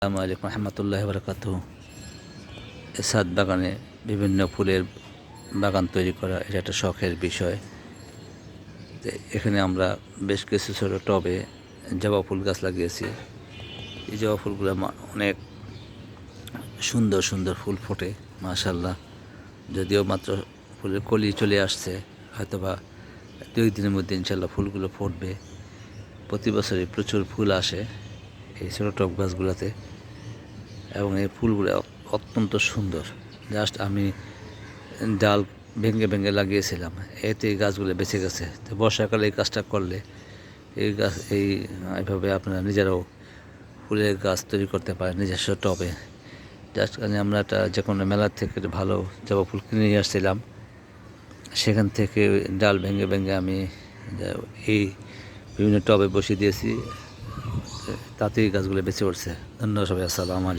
আসসালামু আলাইকুম রহমতুল্লাহ বরকাতুহ। ছাদ বাগানে বিভিন্ন ফুলের বাগান তৈরি করা এটা একটা শখের বিষয়। তো এখানে আমরা বেশ কিছু ছোটো টবে জবা ফুল গাছ লাগিয়েছি। এই জবা ফুলগুলো অনেক সুন্দর সুন্দর ফুল ফোটে মাশাআল্লাহ। যদিও মাত্র ফুলের কলি চলে আসছে, হয়তোবা 2 দিনের মধ্যে ইনশাআল্লাহ ফুলগুলো ফুটবে। প্রতি বছরই প্রচুর ফুল আসে এই ছোটো টব গাছগুলোতে এবং এই ফুলগুলো অত্যন্ত সুন্দর। জাস্ট আমি ডাল ভেঙে ভেঙে লাগিয়েছিলাম, এতে এই গাছগুলো বেঁচে গেছে। তো বর্ষাকালে এই কাজটা করলে এইভাবে আপনারা নিজেরাও ফুলের গাছ তৈরি করতে পারেন নিজস্ব টবে। জাস্ট আমরা একটা যে কোনো মেলার থেকে ভালো জবা ফুল কিনে নিয়ে আসছিলাম, সেখান থেকে ডাল ভেঙে ভেঙে আমি এই বিভিন্ন টবে বসিয়ে দিয়েছি, তাতেই গাছগুলো বেঁচে উঠছে। ধন্যবাদ সবাই। আসসালামু আলাইকুম।